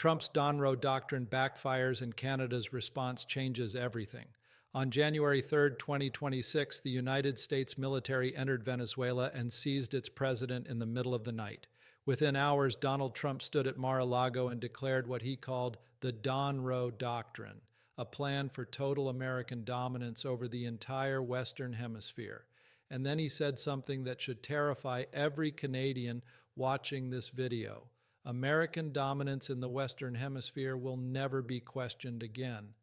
Trump's Donroe Doctrine backfires and Canada's response changes everything. On January 3, 2026, the United States military entered Venezuela and seized its president in the middle of the night. Within hours, Donald Trump stood at Mar-a-Lago and declared what he called the Donroe Doctrine, a plan for total American dominance over the entire Western Hemisphere. And then he said something that should terrify every Canadian watching this video. American dominance in the Western Hemisphere will never be questioned again.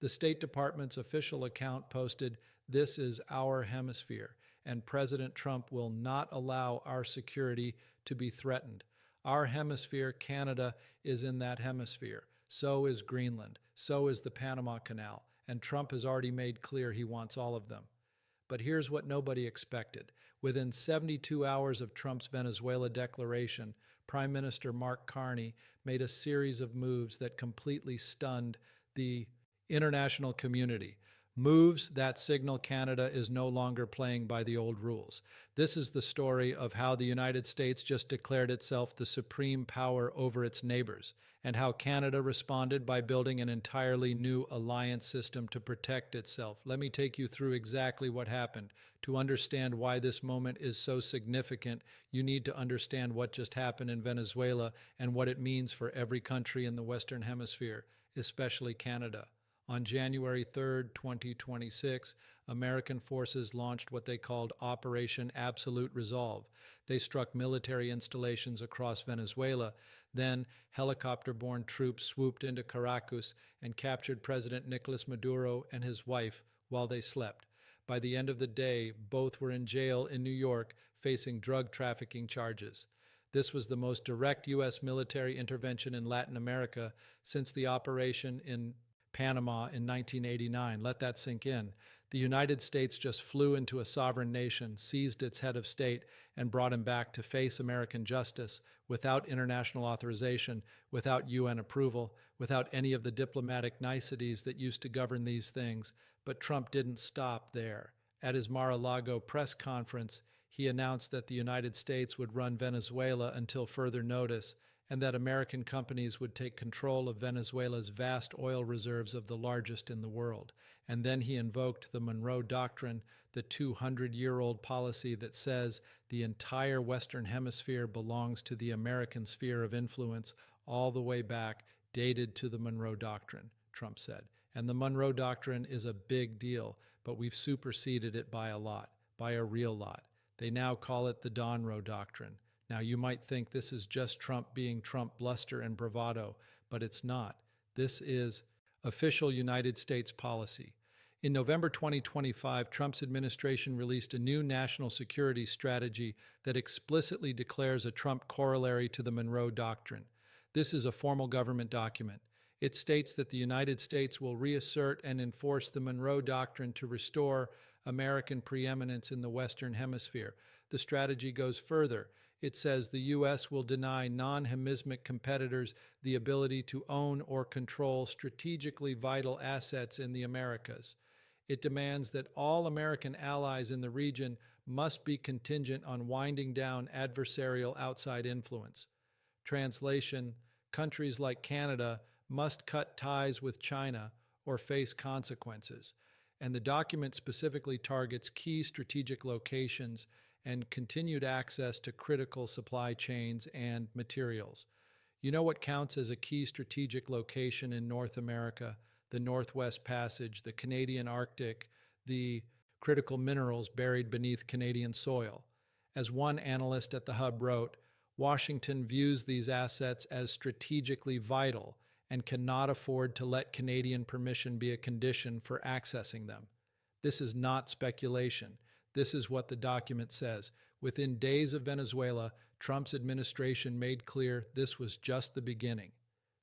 The State Department's official account posted, "This is our hemisphere, and President Trump will not allow our security to be threatened. Our hemisphere, Canada, is in that hemisphere. So is Greenland. So is the Panama Canal. And Trump has already made clear he wants all of them." But here's what nobody expected. Within 72 hours of Trump's Venezuela declaration, Prime Minister Mark Carney made a series of moves that completely stunned the international community. Moves that signal Canada is no longer playing by the old rules. This is the story of how the United States just declared itself the supreme power over its neighbors, and how Canada responded by building an entirely new alliance system to protect itself. Let me take you through exactly what happened. To understand why this moment is so significant, you need to understand what just happened in Venezuela and what it means for every country in the Western Hemisphere, especially Canada. On January 3, 2026, American forces launched what they called Operation Absolute Resolve. They struck military installations across Venezuela. Then, helicopter-borne troops swooped into Caracas and captured President Nicolas Maduro and his wife while they slept. By the end of the day, both were in jail in New York facing drug trafficking charges. This was the most direct U.S. military intervention in Latin America since the operation in Panama in 1989. Let that sink in. The United States just flew into a sovereign nation, seized its head of state, and brought him back to face American justice without international authorization, without UN approval, without any of the diplomatic niceties that used to govern these things. But Trump didn't stop there. At his Mar-a-Lago press conference, he announced that the United States would run Venezuela until further notice, and that American companies would take control of Venezuela's vast oil reserves of the largest in the world. And then he invoked the Monroe Doctrine, the 200-year-old policy that says the entire Western Hemisphere belongs to the American sphere of influence, all the way back, dated to the Monroe Doctrine, Trump said. And the Monroe Doctrine is a big deal, but we've superseded it by a lot, by a real lot. They now call it the Donroe Doctrine. Now, you might think this is just Trump being Trump bluster and bravado, but it's not. This is official United States policy. In November 2025, Trump's administration released a new national security strategy that explicitly declares a Trump corollary to the Monroe Doctrine. This is a formal government document. It states that the United States will reassert and enforce the Monroe Doctrine to restore American preeminence in the Western Hemisphere. The strategy goes further. It says the U.S. will deny non-hemismic competitors the ability to own or control strategically vital assets in the Americas. It demands that all American allies in the region must be contingent on winding down adversarial outside influence. Translation: countries like Canada must cut ties with China or face consequences. And the document specifically targets key strategic locations and continued access to critical supply chains and materials. You know what counts as a key strategic location in North America? The Northwest Passage, the Canadian Arctic, the critical minerals buried beneath Canadian soil. As one analyst at the Hub wrote, Washington views these assets as strategically vital and cannot afford to let Canadian permission be a condition for accessing them. This is not speculation. This is what the document says. Within days of Venezuela, Trump's administration made clear this was just the beginning.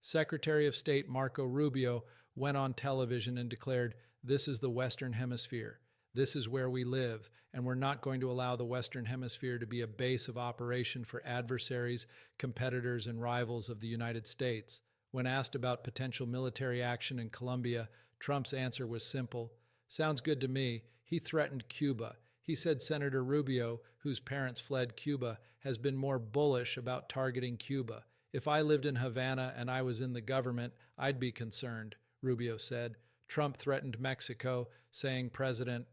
Secretary of State Marco Rubio went on television and declared, "This is the Western Hemisphere. This is where we live, and we're not going to allow the Western Hemisphere to be a base of operation for adversaries, competitors, and rivals of the United States." When asked about potential military action in Colombia, Trump's answer was simple. "Sounds good to me." He threatened Cuba. He said Senator Rubio, whose parents fled Cuba, has been more bullish about targeting Cuba. If I lived in Havana and I was in the government, I'd be concerned, Rubio said. Trump threatened Mexico, saying President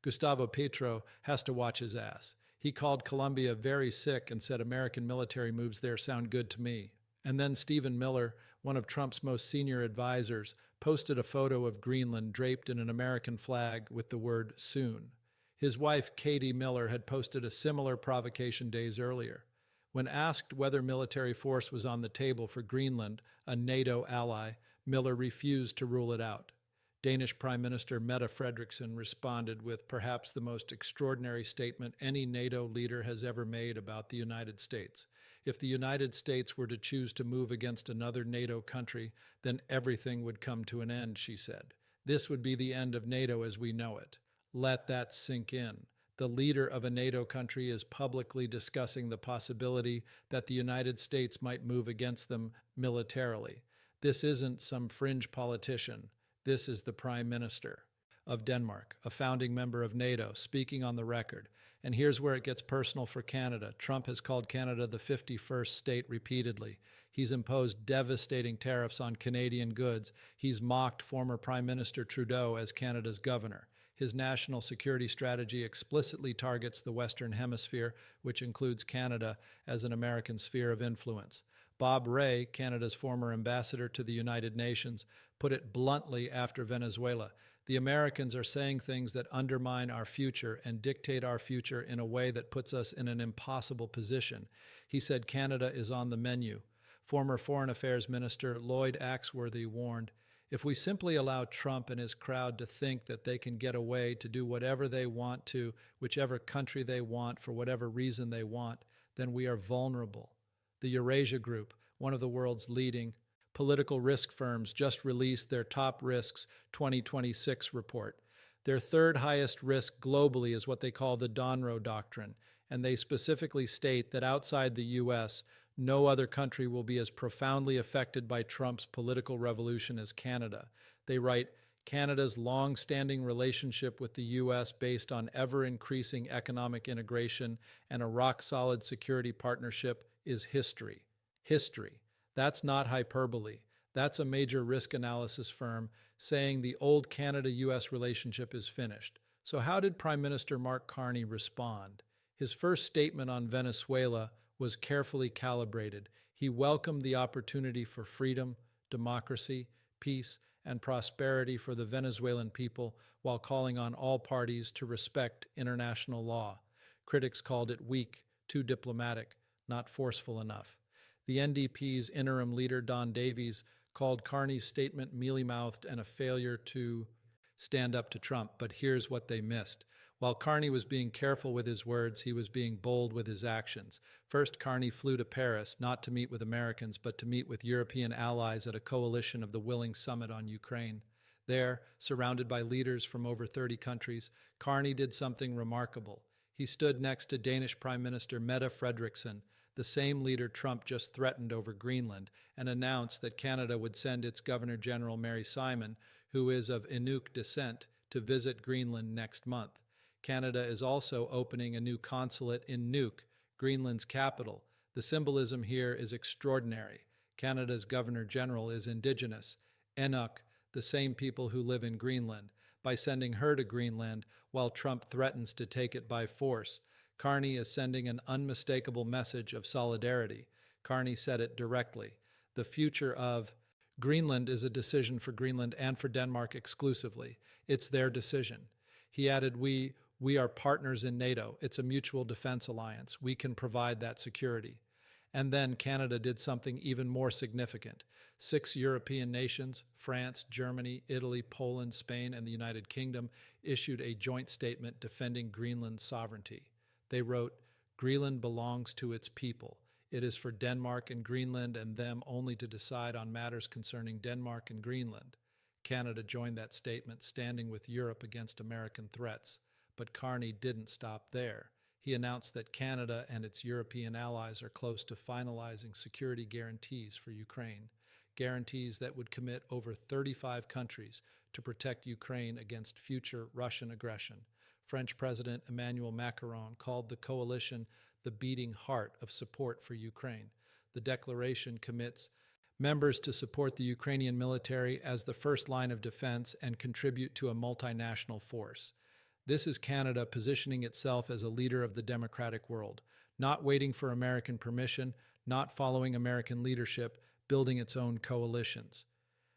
Gustavo Petro has to watch his ass. He called Colombia very sick and said American military moves there sound good to me. And then Stephen Miller, one of Trump's most senior advisors, posted a photo of Greenland draped in an American flag with the word soon. His wife, Katie Miller, had posted a similar provocation days earlier. When asked whether military force was on the table for Greenland, a NATO ally, Miller refused to rule it out. Danish Prime Minister Mette Frederiksen responded with perhaps the most extraordinary statement any NATO leader has ever made about the United States. If the United States were to choose to move against another NATO country, then everything would come to an end, she said. This would be the end of NATO as we know it. Let that sink in. The leader of a NATO country is publicly discussing the possibility that the United States might move against them militarily. This isn't some fringe politician. This is the Prime Minister of Denmark, a founding member of NATO, speaking on the record. And here's where it gets personal for Canada. Trump has called Canada the 51st state repeatedly. He's imposed devastating tariffs on Canadian goods. He's mocked former Prime Minister Trudeau as Canada's governor. His national security strategy explicitly targets the Western Hemisphere, which includes Canada, as an American sphere of influence. Bob Rae, Canada's former ambassador to the United Nations, put it bluntly after Venezuela. The Americans are saying things that undermine our future and dictate our future in a way that puts us in an impossible position. He said Canada is on the menu. Former Foreign Affairs Minister Lloyd Axworthy warned, if we simply allow Trump and his crowd to think that they can get away to do whatever they want to, whichever country they want, for whatever reason they want, then we are vulnerable. The Eurasia Group, one of the world's leading political risk firms, just released their Top Risks 2026 report. Their third highest risk globally is what they call the Donroe Doctrine, and they specifically state that outside the U.S., no other country will be as profoundly affected by Trump's political revolution as Canada. They write, Canada's long-standing relationship with the U.S. based on ever-increasing economic integration and a rock-solid security partnership is history. History. That's not hyperbole. That's a major risk analysis firm saying the old Canada-U.S. relationship is finished. So how did Prime Minister Mark Carney respond? His first statement on Venezuela was carefully calibrated. He welcomed the opportunity for freedom, democracy, peace, and prosperity for the Venezuelan people while calling on all parties to respect international law. Critics called it weak, too diplomatic, not forceful enough. The NDP's interim leader, Don Davies, called Carney's statement mealy-mouthed and a failure to stand up to Trump. But here's what they missed. While Carney was being careful with his words, he was being bold with his actions. First, Carney flew to Paris, not to meet with Americans, but to meet with European allies at a coalition of the Willing Summit on Ukraine. There, surrounded by leaders from over 30 countries, Carney did something remarkable. He stood next to Danish Prime Minister Mette Frederiksen, the same leader Trump just threatened over Greenland, and announced that Canada would send its Governor General Mary Simon, who is of Inuk descent, to visit Greenland next month. Canada is also opening a new consulate in Nuuk, Greenland's capital. The symbolism here is extraordinary. Canada's Governor General is Indigenous, Inuk, the same people who live in Greenland. By sending her to Greenland, while Trump threatens to take it by force, Carney is sending an unmistakable message of solidarity. Carney said it directly. The future of Greenland is a decision for Greenland and for Denmark exclusively. It's their decision. He added, we are partners in NATO. It's a mutual defense alliance. We can provide that security. And then Canada did something even more significant. 6 European nations, France, Germany, Italy, Poland, Spain, and the United Kingdom, issued a joint statement defending Greenland's sovereignty. They wrote, Greenland belongs to its people. It is for Denmark and Greenland and them only to decide on matters concerning Denmark and Greenland. Canada joined that statement, standing with Europe against American threats. But Carney didn't stop there. He announced that Canada and its European allies are close to finalizing security guarantees for Ukraine, guarantees that would commit over 35 countries to protect Ukraine against future Russian aggression. French President Emmanuel Macron called the coalition the beating heart of support for Ukraine. The declaration commits members to support the Ukrainian military as the first line of defense and contribute to a multinational force. This is Canada positioning itself as a leader of the democratic world, not waiting for American permission, not following American leadership, building its own coalitions.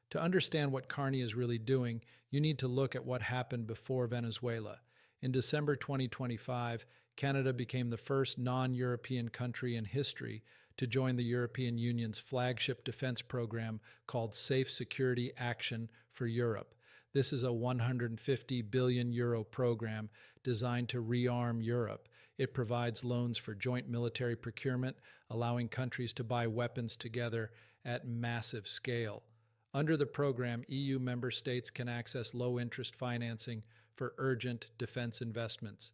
To understand what Carney is really doing, you need to look at what happened before Venezuela. In December 2025, Canada became the first non-European country in history to join the European Union's flagship defense program called Safe Security Action for Europe. This is a €150 billion program designed to rearm Europe. It provides loans for joint military procurement, allowing countries to buy weapons together at massive scale. Under the program, EU member states can access low-interest financing for urgent defense investments.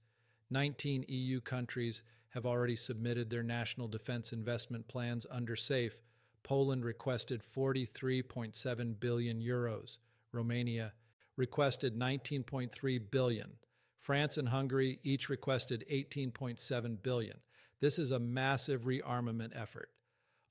19 EU countries have already submitted their national defense investment plans under SAFE. Poland requested €43.7 billion. Romania requested $19.3 billion. France and Hungary each requested $18.7 billion. This is a massive rearmament effort.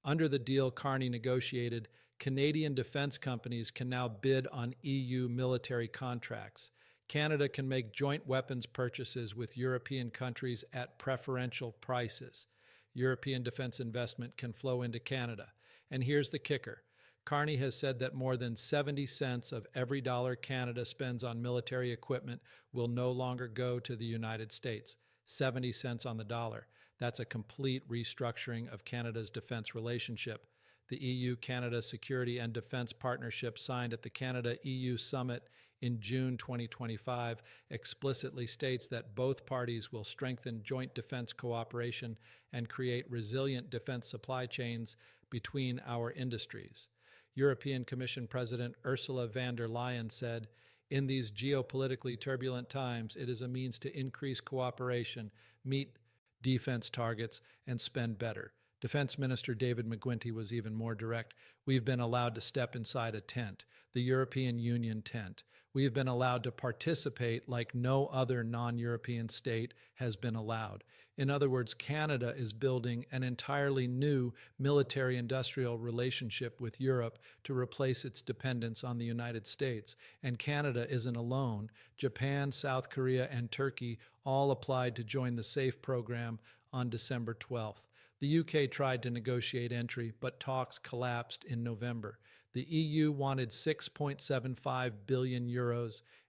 Under the deal Carney negotiated, Canadian defense companies can now bid on EU military contracts. Canada can make joint weapons purchases with European countries at preferential prices. European defense investment can flow into Canada. And here's the kicker. Carney has said that more than 70 cents of every dollar Canada spends on military equipment will no longer go to the United States. 70 cents on the dollar. That's a complete restructuring of Canada's defense relationship. The EU-Canada Security and Defense Partnership signed at the Canada-EU Summit in June 2025 explicitly states that both parties will strengthen joint defense cooperation and create resilient defense supply chains between our industries. European Commission President Ursula von der Leyen said, "In these geopolitically turbulent times, it is a means to increase cooperation, meet defense targets, and spend better." Defense Minister David McGuinty was even more direct. "We've been allowed to step inside a tent, the European Union tent. We have been allowed to participate like no other non-European state has been allowed." In other words, Canada is building an entirely new military-industrial relationship with Europe to replace its dependence on the United States. And Canada isn't alone. Japan, South Korea, and Turkey all applied to join the SAFE program on December 12th. The UK tried to negotiate entry, but talks collapsed in November. The EU wanted €6.75 billion,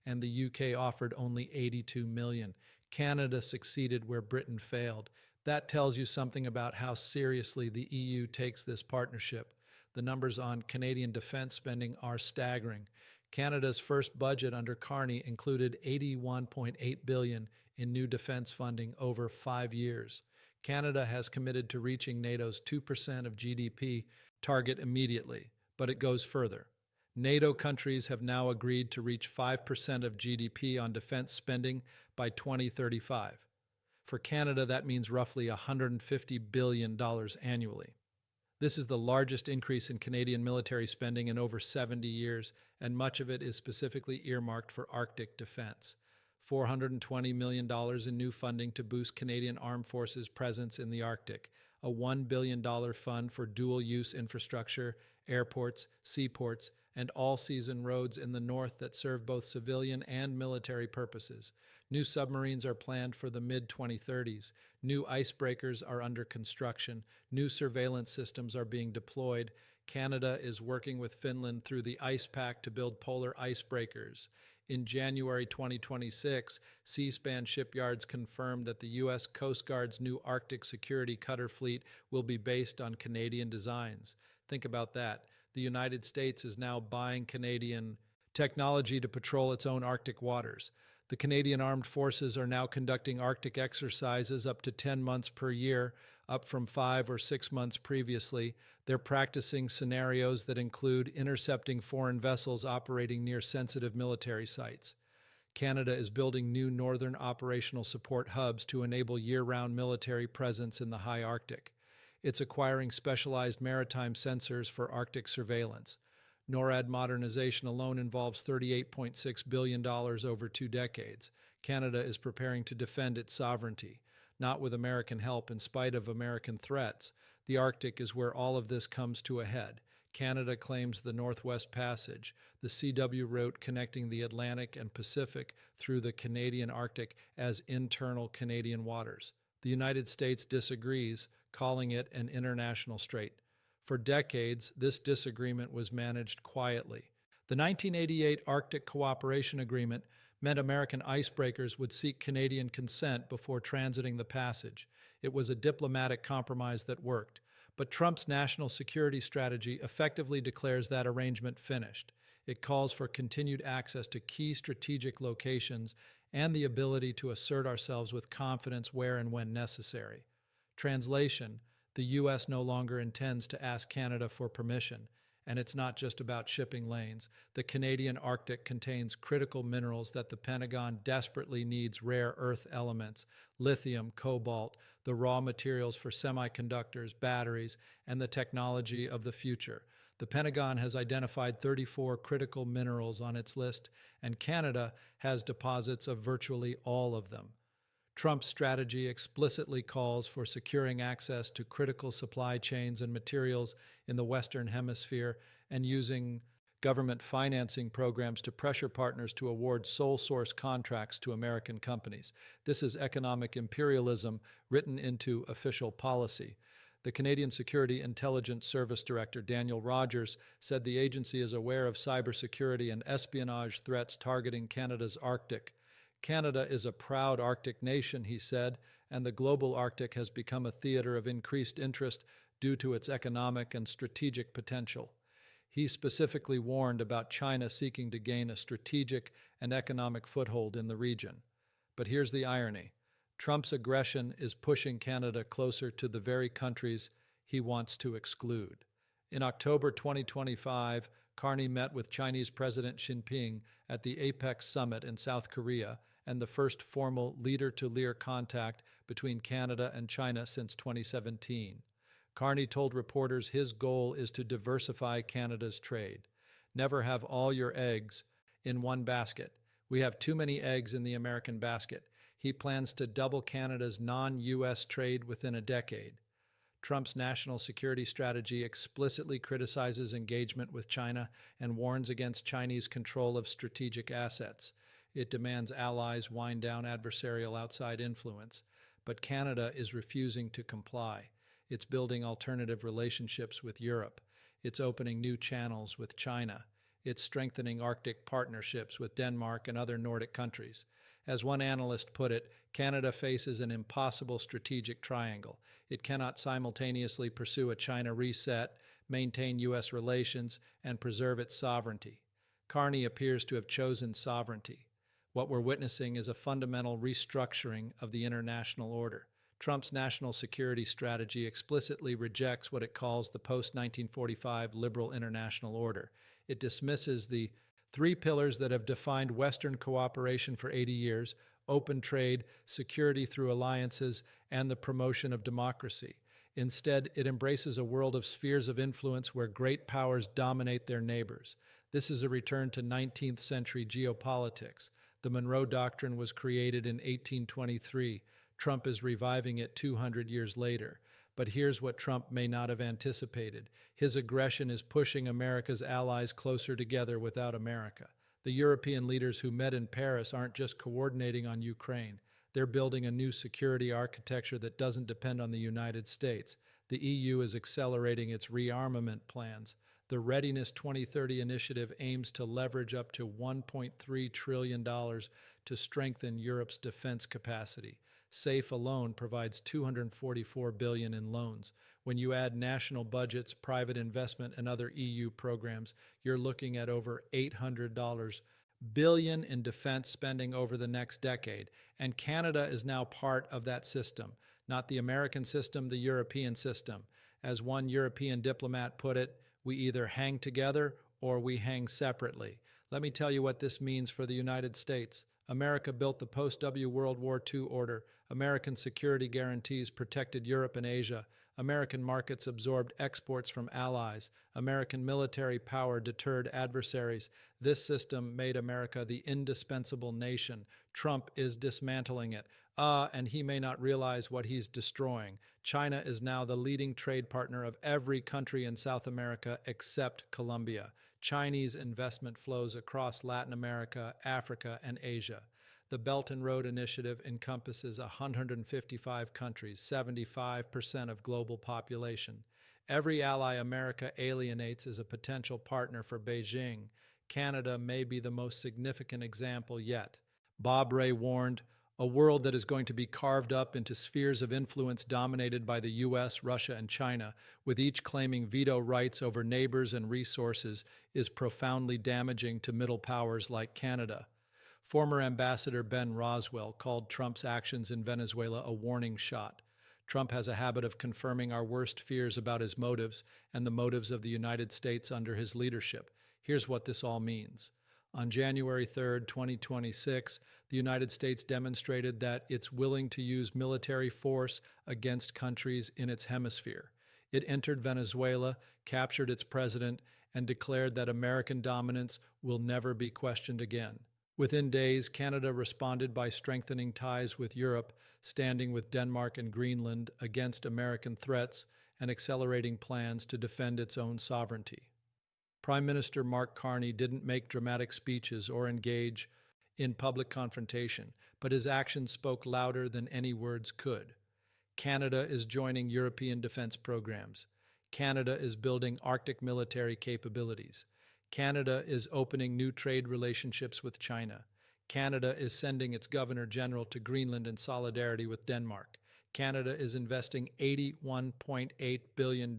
and the UK offered only $82 million. Canada succeeded where Britain failed. That tells you something about how seriously the EU takes this partnership. The numbers on Canadian defense spending are staggering. Canada's first budget under Carney included $81.8 billion in new defense funding over 5 years. Canada has committed to reaching NATO's 2% of GDP target immediately, but it goes further. NATO countries have now agreed to reach 5% of GDP on defense spending by 2035. For Canada, that means roughly $150 billion annually. This is the largest increase in Canadian military spending in over 70 years, and much of it is specifically earmarked for Arctic defense. $420 million in new funding to boost Canadian Armed Forces' presence in the Arctic, a $1 billion fund for dual-use infrastructure, airports, seaports, and all-season roads in the north that serve both civilian and military purposes. New submarines are planned for the mid-2030s. New icebreakers are under construction. New surveillance systems are being deployed. Canada is working with Finland through the Ice Pact to build polar icebreakers. In January 2026, C-SPAN shipyards confirmed that the U.S. Coast Guard's new Arctic security cutter fleet will be based on Canadian designs. Think about that. The United States is now buying Canadian technology to patrol its own Arctic waters. The Canadian Armed Forces are now conducting Arctic exercises up to 10 months per year, up from 5 or 6 months previously. They're practicing scenarios that include intercepting foreign vessels operating near sensitive military sites. Canada is building new northern operational support hubs to enable year-round military presence in the high Arctic. It's acquiring specialized maritime sensors for Arctic surveillance. NORAD modernization alone involves $38.6 billion over 2 decades. Canada is preparing to defend its sovereignty, not with American help in spite of American threats. The Arctic is where all of this comes to a head. Canada claims the Northwest Passage, the CW route connecting the Atlantic and Pacific through the Canadian Arctic, as internal Canadian waters. The United States disagrees, calling it an international strait. For decades, this disagreement was managed quietly. The 1988 Arctic Cooperation Agreement meant American icebreakers would seek Canadian consent before transiting the passage. It was a diplomatic compromise that worked. But Trump's national security strategy effectively declares that arrangement finished. It calls for continued access to key strategic locations and the ability to assert ourselves with confidence where and when necessary. Translation: the U.S. no longer intends to ask Canada for permission. And it's not just about shipping lanes. The Canadian Arctic contains critical minerals that the Pentagon desperately needs: rare earth elements, lithium, cobalt, the raw materials for semiconductors, batteries, and the technology of the future. The Pentagon has identified 34 critical minerals on its list, and Canada has deposits of virtually all of them. Trump's strategy explicitly calls for securing access to critical supply chains and materials in the Western Hemisphere and using government financing programs to pressure partners to award sole source contracts to American companies. This is economic imperialism written into official policy. The Canadian Security Intelligence Service Director, Daniel Rogers, said the agency is aware of cybersecurity and espionage threats targeting Canada's Arctic. Canada is a proud Arctic nation, he said, and the global Arctic has become a theater of increased interest due to its economic and strategic potential. He specifically warned about China seeking to gain a strategic and economic foothold in the region. But here's the irony. Trump's aggression is pushing Canada closer to the very countries he wants to exclude. In October 2025, Carney met with Chinese President Xi Jinping at the APEC summit in South Korea, and the first formal leader-to-leader contact between Canada and China since 2017. Carney told reporters his goal is to diversify Canada's trade. Never have all your eggs in one basket. We have too many eggs in the American basket. He plans to double Canada's non-U.S. trade within a decade. Trump's national security strategy explicitly criticizes engagement with China and warns against Chinese control of strategic assets. It demands allies wind down adversarial outside influence. But Canada is refusing to comply. It's building alternative relationships with Europe. It's opening new channels with China. It's strengthening Arctic partnerships with Denmark and other Nordic countries. As one analyst put it, Canada faces an impossible strategic triangle. It cannot simultaneously pursue a China reset, maintain U.S. relations, and preserve its sovereignty. Carney appears to have chosen sovereignty. What we're witnessing is a fundamental restructuring of the international order. Trump's national security strategy explicitly rejects what it calls the post-1945 liberal international order. It dismisses the three pillars that have defined Western cooperation for 80 years: open trade, security through alliances, and the promotion of democracy. Instead, it embraces a world of spheres of influence where great powers dominate their neighbors. This is a return to 19th century geopolitics. The Monroe Doctrine was created in 1823. Trump is reviving it 200 years later. But here's what Trump may not have anticipated. His aggression is pushing America's allies closer together without America. The European leaders who met in Paris aren't just coordinating on Ukraine. They're building a new security architecture that doesn't depend on the United States. The EU is accelerating its rearmament plans. The Readiness 2030 initiative aims to leverage up to $1.3 trillion to strengthen Europe's defense capacity. SAFE alone provides $244 billion in loans. When you add national budgets, private investment, and other EU programs, you're looking at over $800 billion in defense spending over the next decade. And Canada is now part of that system. Not the American system, the European system. As one European diplomat put it, we either hang together or we hang separately. Let me tell you what this means for the United States. America built the post-World War II order. American security guarantees protected Europe and Asia. American markets absorbed exports from allies. American military power deterred adversaries. This system made America the indispensable nation. Trump is dismantling it. And he may not realize what he's destroying. China is now the leading trade partner of every country in South America except Colombia. Chinese investment flows across Latin America, Africa, and Asia. The Belt and Road Initiative encompasses 155 countries, 75% of global population. Every ally America alienates is a potential partner for Beijing. Canada may be the most significant example yet. Bob Ray warned, a world that is going to be carved up into spheres of influence dominated by the US, Russia, and China, with each claiming veto rights over neighbors and resources, is profoundly damaging to middle powers like Canada. Former Ambassador Ben Roswell called Trump's actions in Venezuela a warning shot. Trump has a habit of confirming our worst fears about his motives and the motives of the United States under his leadership. Here's what this all means. On January 3, 2026, the United States demonstrated that it's willing to use military force against countries in its hemisphere. It entered Venezuela, captured its president, and declared that American dominance will never be questioned again. Within days, Canada responded by strengthening ties with Europe, standing with Denmark and Greenland against American threats, and accelerating plans to defend its own sovereignty. Prime Minister Mark Carney didn't make dramatic speeches or engage in public confrontation, but his actions spoke louder than any words could. Canada is joining European defense programs. Canada is building Arctic military capabilities. Canada is opening new trade relationships with China. Canada is sending its Governor General to Greenland in solidarity with Denmark. Canada is investing $81.8 billion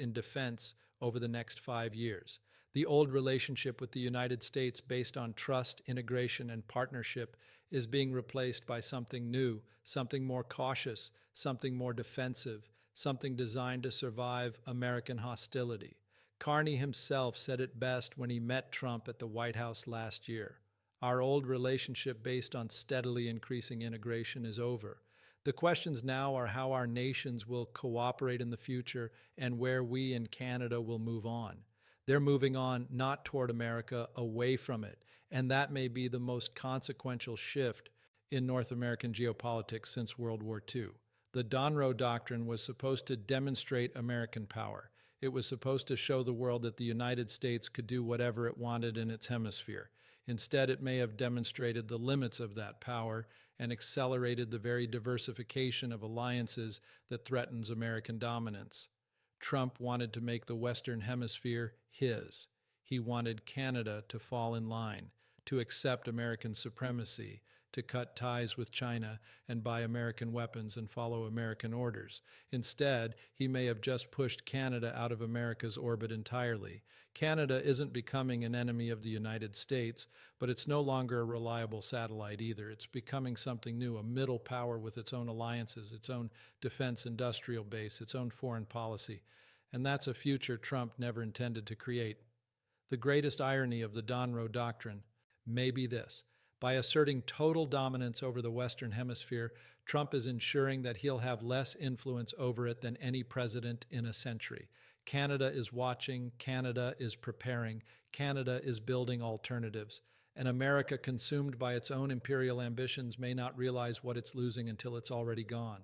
in defense over the next 5 years. The old relationship with the United States based on trust, integration, and partnership is being replaced by something new, something more cautious, something more defensive, something designed to survive American hostility. Carney himself said it best when he met Trump at the White House last year. Our old relationship based on steadily increasing integration is over. The questions now are how our nations will cooperate in the future and where we in Canada will move on. They're moving on not toward America, away from it, and that may be the most consequential shift in North American geopolitics since World War II. The Donroe Doctrine was supposed to demonstrate American power. It was supposed to show the world that the United States could do whatever it wanted in its hemisphere. Instead, it may have demonstrated the limits of that power and accelerated the very diversification of alliances that threatens American dominance. Trump wanted to make the Western Hemisphere his. He wanted Canada to fall in line, to accept American supremacy, to cut ties with China and buy American weapons and follow American orders. Instead, he may have just pushed Canada out of America's orbit entirely. Canada isn't becoming an enemy of the United States, but it's no longer a reliable satellite either. It's becoming something new, a middle power with its own alliances, its own defense industrial base, its own foreign policy. And that's a future Trump never intended to create. The greatest irony of the Donroe Doctrine may be this. By asserting total dominance over the Western Hemisphere, Trump is ensuring that he'll have less influence over it than any president in a century. Canada is watching, Canada is preparing, Canada is building alternatives. And America, consumed by its own imperial ambitions, may not realize what it's losing until it's already gone.